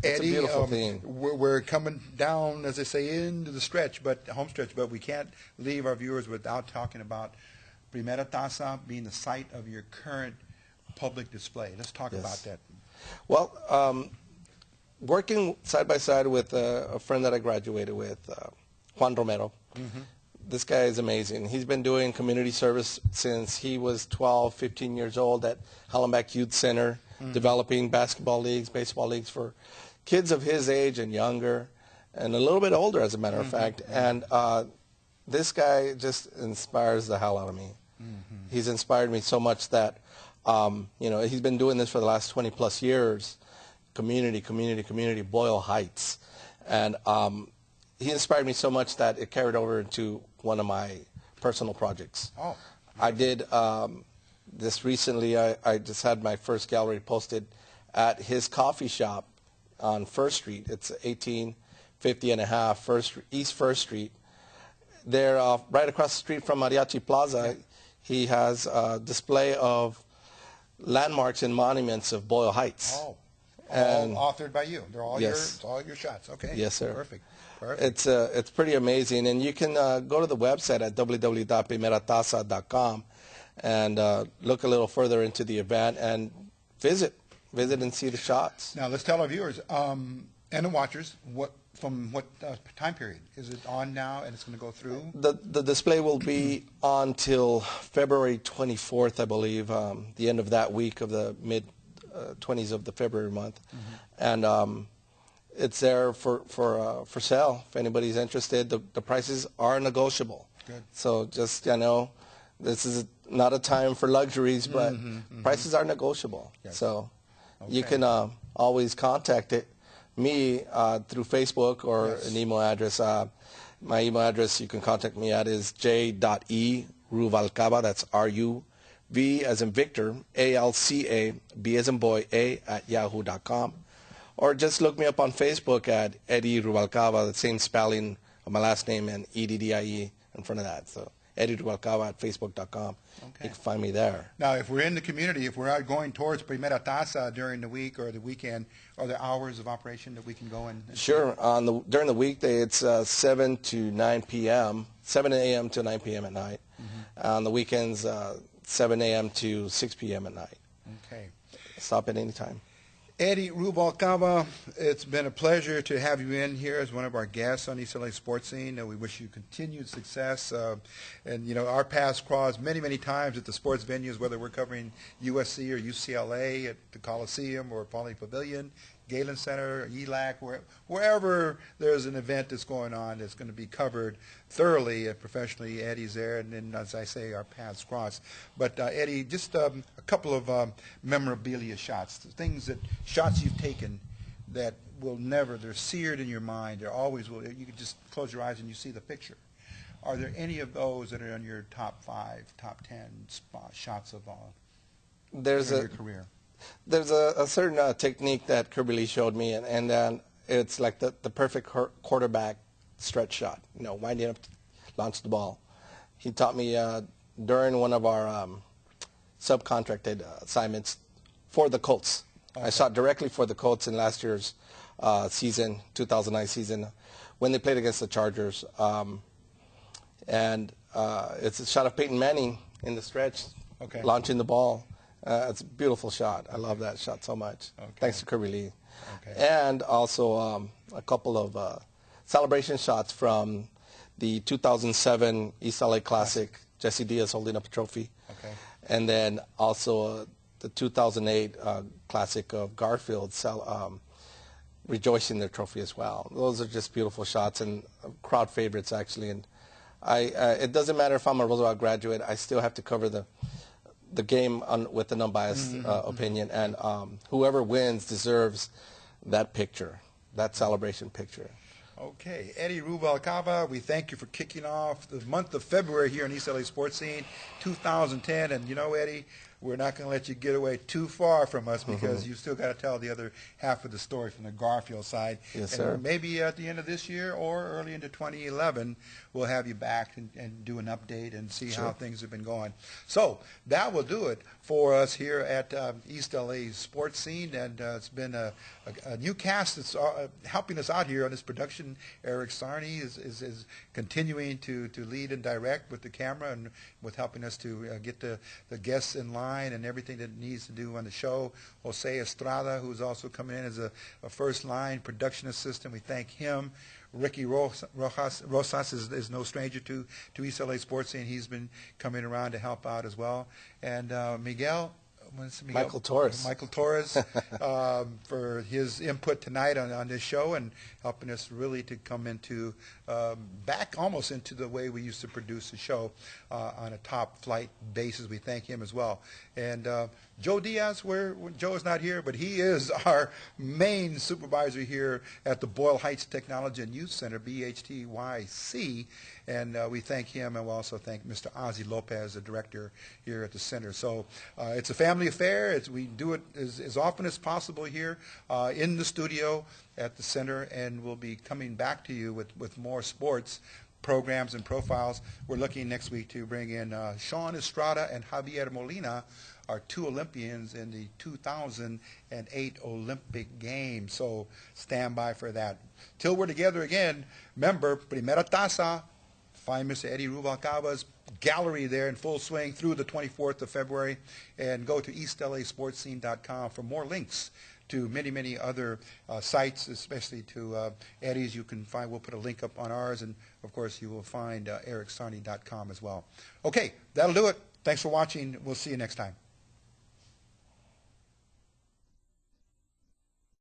It's Eddie, a beautiful thing. we're coming down, as they say, into the stretch, home stretch, but we can't leave our viewers without talking about Primera Taza being the site of your current public display. Let's talk Yes. about that. Well, working side by side with a friend that I graduated with, Juan Romero. This guy is amazing. He's been doing community service since he was 12, 15 years old at Hallenbeck Youth Center, developing basketball leagues, baseball leagues for kids of his age and younger, and a little bit older, as a matter of fact. And this guy just inspires the hell out of me. He's inspired me so much that, you know, he's been doing this for the last 20-plus years, community, Boyle Heights. And he inspired me so much that it carried over into one of my personal projects. Oh. I did this recently. I just had my first gallery posted at his coffee shop on First Street. It's 1850 and a half East First Street. There, right across the street from Mariachi Plaza, he has a display of landmarks and monuments of Boyle Heights. Oh. And all authored by you. They're all yes. all your shots. Okay. Yes, sir. Perfect. Perfect. It's pretty amazing, and you can go to the website at www.primerataza.com and look a little further into the event and visit and see the shots. Now let's tell our viewers and the watchers from what time period is it on now, and it's going to go through. The display will be on till February 24th, I believe, the end of that week of the mid-20s of the February month, and it's there for sale if anybody's interested. The prices are negotiable. Good. So just, you know, this is not a time for luxuries, but prices are negotiable. Yes. So you can always contact me through Facebook or an email address. My email address you can contact me at is j.e.ruvalcaba, that's R-U-V as in Victor, A-L-C-A, B as in boy, A at yahoo.com. Or just look me up on Facebook at Eddie Ruvalcaba, the same spelling of my last name and E-D-D-I-E in front of that. So Eddie Ruvalcaba at Facebook.com. Okay. You can find me there. Now, if we're in the community, if we're out going towards Primera Taza during the week or the weekend, are there hours of operation that we can go in? Sure. During the weekday, it's 7 to 9 p.m., 7 a.m. to 9 p.m. at night. On the weekends, 7 a.m. to 6 p.m. at night. Okay. Stop at any time. Eddie Ruvalcaba, it's been a pleasure to have you in here as one of our guests on East LA Sports Scene. We wish you continued success. And, you know, our paths crossed many, many times at the sports venues, whether we're covering USC or UCLA at the Coliseum or Pauley Pavilion, Galen Center, ELAC, wherever there's an event that's going on that's going to be covered thoroughly and professionally. Eddie's there, and then, as I say, our paths cross. But, Eddie, just a couple of memorabilia shots, shots you've taken that will never, they're seared in your mind. They're always will. You can just close your eyes and you see the picture. Are there any of those that are on your top 5, top 10 shots of your career? There's a certain technique that Kirby Lee showed me, and then it's like the perfect quarterback stretch shot, you know, winding up to launch the ball. He taught me during one of our subcontracted assignments for the Colts. Okay. I shot directly for the Colts in last year's season, 2009 season, when they played against the Chargers. And it's a shot of Peyton Manning in the stretch, launching the ball. It's a beautiful shot. I love that shot so much. Okay. Thanks to Kirby Lee. Okay. And also a couple of celebration shots from the 2007 East LA Classic, Jesse Diaz holding up a trophy. Okay. And then also the 2008 Classic of Garfield rejoicing their trophy as well. Those are just beautiful shots and crowd favorites, actually. And it doesn't matter if I'm a Roosevelt graduate, I still have to cover the game with an unbiased opinion, and whoever wins deserves that picture, that celebration picture. Okay, Eddie Ruvalcaba, we thank you for kicking off the month of February here in East LA Sports Scene 2010. And you know, Eddie, we're not going to let you get away too far from us because you still got to tell the other half of the story from the Garfield side. Yes, and sir. maybe at the end of this year or early into 2011, we'll have you back and do an update and see how things have been going. So that will do it for us here at East LA Sports Scene, and it's been a new cast that's helping us out here on this production. Erik Sarni is continuing to lead and direct with the camera and with helping us to get the guests in line and everything that it needs to do on the show. Jose Estrada, who's also coming in as a first-line production assistant, we thank him. Ricky Rosas is no stranger to East LA Sports Scene. He's been coming around to help out as well. And Miguel? Michael Torres. Michael Torres for his input tonight on this show and helping us really to come into back almost into the way we used to produce the show on a top flight basis. We thank him as well. And Joe Diaz, Joe is not here, but he is our main supervisor here at the Boyle Heights Technology and Youth Center, BHTYC. And we thank him, and we also thank Mr. Ozzy Lopez, the director here at the center. So it's a family affair. We do it as often as possible here in the studio at the center, and we'll be coming back to you with more sports programs and profiles. We're looking next week to bring in Sean Estrada and Javier Molina, our two Olympians in the 2008 Olympic Games. So stand by for that. Till we're together again, remember, Primera Taza, find Mr. Eddie Ruvalcaba's gallery there in full swing through the 24th of February, and go to eastlasportscene.com for more links to many, many other sites, especially to Eddie's. You can find, we'll put a link up on ours, and of course you will find ericsarni.com as well. Okay, that'll do it. Thanks for watching. We'll see you next time.